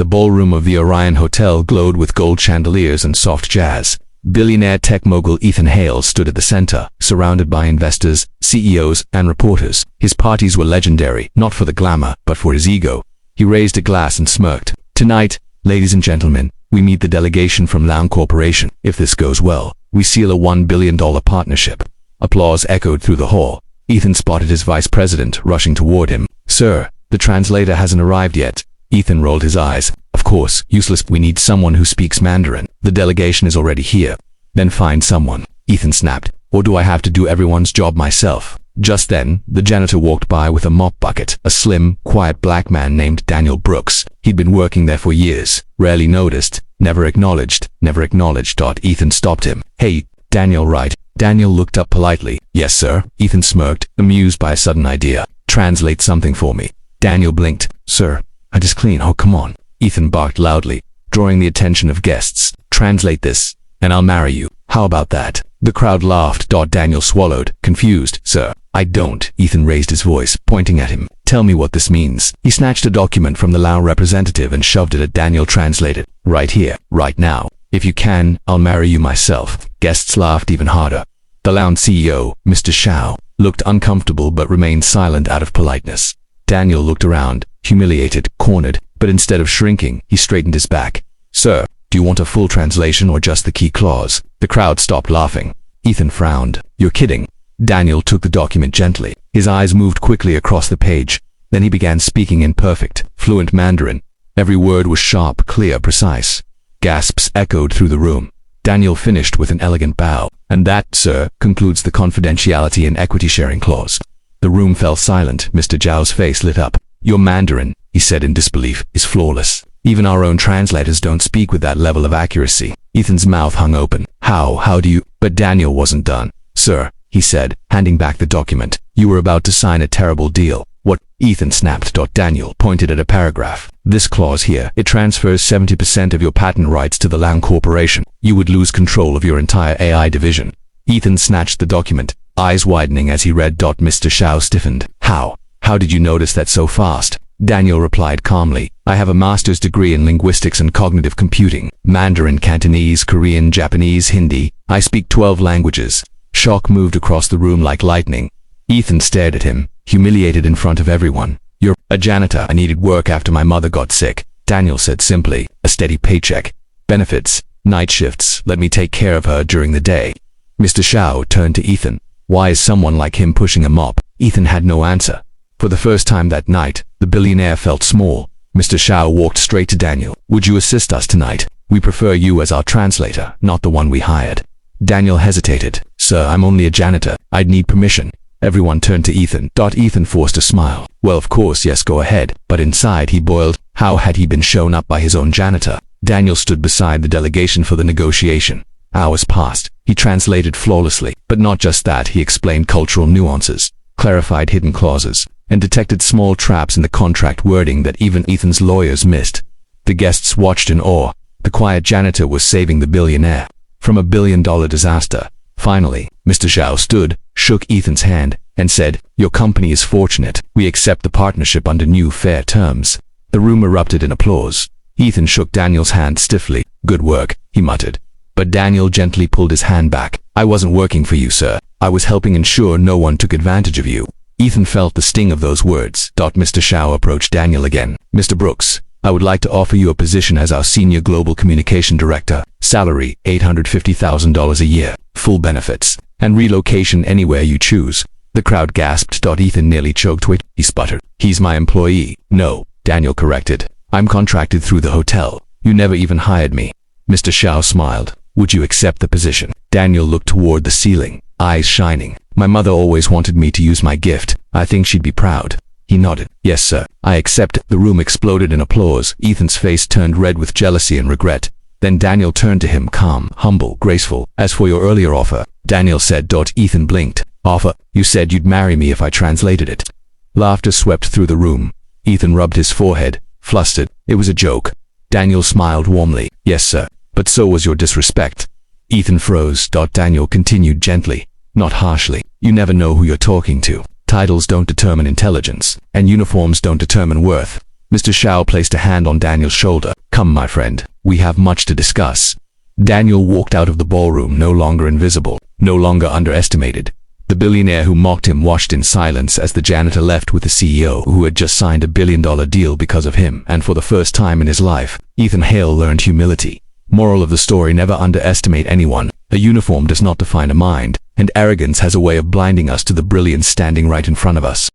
The ballroom of the Orion Hotel glowed with gold chandeliers and soft jazz. Billionaire tech mogul Ethan Hale stood at the center, surrounded by investors, CEOs, and reporters. His parties were legendary, not for the glamour, but for his ego. He raised a glass and smirked. "Tonight, ladies and gentlemen, we meet the delegation from Lown Corporation. If this goes well, we seal a $1 billion partnership." Applause echoed through the hall. Ethan spotted his vice president rushing toward him. "Sir, the translator hasn't arrived yet." Ethan rolled his eyes. "Of course, useless. We need someone who speaks Mandarin. The delegation is already here." "Then find someone," Ethan snapped. "Or do I have to do everyone's job myself?" Just then, the janitor walked by with a mop bucket, a slim, quiet black man named Daniel Brooks. He'd been working there for years, rarely noticed, never acknowledged. Ethan stopped him. "Hey, Daniel, right?" Daniel looked up politely. "Yes, sir." Ethan smirked, amused by a sudden idea. "Translate something for me." Daniel blinked. "Sir, I just clean." "Oh, come on." Ethan barked loudly, drawing the attention of guests. "Translate this, and I'll marry you. How about that?" The crowd laughed. Daniel swallowed, confused. "Sir, I don't." Ethan raised his voice, pointing at him. "Tell me what this means." He snatched a document from the Lao representative and shoved it at Daniel. "Translated. Right here, right now. If you can, I'll marry you myself." Guests laughed even harder. The Lao CEO, Mr. Shao, looked uncomfortable but remained silent out of politeness. Daniel looked around, humiliated, cornered, but instead of shrinking, he straightened his back. "Sir, do you want a full translation or just the key clause?" The crowd stopped laughing. Ethan frowned. "You're kidding." Daniel took the document gently. His eyes moved quickly across the page. Then he began speaking in perfect, fluent Mandarin. Every word was sharp, clear, precise. Gasps echoed through the room. Daniel finished with an elegant bow. "And that, sir, concludes the confidentiality and equity sharing clause." The room fell silent. Mr. Zhao's face lit up. "Your Mandarin," he said in disbelief, "is flawless. Even our own translators don't speak with that level of accuracy." Ethan's mouth hung open. How do you—" But Daniel wasn't done. "Sir," he said, handing back the document, "you were about to sign a terrible deal." "What?" Ethan snapped. Daniel pointed at a paragraph. "This clause here, it transfers 70% of your patent rights to the Lown Corporation. You would lose control of your entire AI division." Ethan snatched the document, eyes widening as he read. Mr. Shao stiffened. How did you notice that so fast?" Daniel replied calmly. "I have a master's degree in linguistics and cognitive computing. Mandarin, Cantonese, Korean, Japanese, Hindi. I speak 12 languages." Shock moved across the room like lightning. Ethan stared at him, humiliated in front of everyone. "You're a janitor. I needed work after my mother got sick." Daniel said simply. "A steady paycheck. Benefits. Night shifts. Let me take care of her during the day." Mr. Shao turned to Ethan. "Why is someone like him pushing a mop?" Ethan had no answer. For the first time that night, the billionaire felt small. Mr. Shao walked straight to Daniel. "Would you assist us tonight? We prefer you as our translator, not the one we hired." Daniel hesitated. "Sir, I'm only a janitor. I'd need permission." Everyone turned to Ethan. Ethan forced a smile. "Well, of course, yes, go ahead." But inside he boiled. How had he been shown up by his own janitor? Daniel stood beside the delegation for the negotiation. Hours passed. He translated flawlessly. But not just that, he explained cultural nuances, clarified hidden clauses, and detected small traps in the contract wording that even Ethan's lawyers missed. The guests watched in awe. The quiet janitor was saving the billionaire from a billion-dollar disaster. Finally, Mr. Zhao stood, shook Ethan's hand, and said, "Your company is fortunate. We accept the partnership under new fair terms." The room erupted in applause. Ethan shook Daniel's hand stiffly. "Good work," he muttered. But Daniel gently pulled his hand back. "I wasn't working for you, sir. I was helping ensure no one took advantage of you." Ethan felt the sting of those words. Mr. Shao approached Daniel again. "Mr. Brooks, I would like to offer you a position as our Senior Global Communication Director. Salary, $850,000 a year, full benefits, and relocation anywhere you choose." The crowd gasped. Ethan nearly choked. "Wait," he sputtered. "He's my employee." "No," Daniel corrected. "I'm contracted through the hotel. You never even hired me." Mr. Shao smiled. "Would you accept the position?" Daniel looked toward the ceiling, eyes shining. "My mother always wanted me to use my gift. I think she'd be proud." He nodded. "Yes, sir. I accept." The room exploded in applause. Ethan's face turned red with jealousy and regret. Then Daniel turned to him, calm, humble, graceful. "As for your earlier offer," Daniel said. Ethan blinked. "Offer? You said you'd marry me if I translated it." Laughter swept through the room. Ethan rubbed his forehead, flustered. "It was a joke." Daniel smiled warmly. "Yes, sir. But so was your disrespect." Ethan froze. Daniel continued gently, not harshly. "You never know who you're talking to. Titles don't determine intelligence, and uniforms don't determine worth. Mr. Shao placed a hand on Daniel's shoulder. "Come, my friend, we have much to discuss." Daniel walked out of the ballroom, no longer invisible, no longer underestimated. The billionaire who mocked him watched in silence as the janitor left with the CEO who had just signed a billion-dollar deal because of him, and for the first time in his life, Ethan Hale learned humility. Moral of the story: never underestimate anyone. A uniform does not define a mind, and arrogance has a way of blinding us to the brilliance standing right in front of us.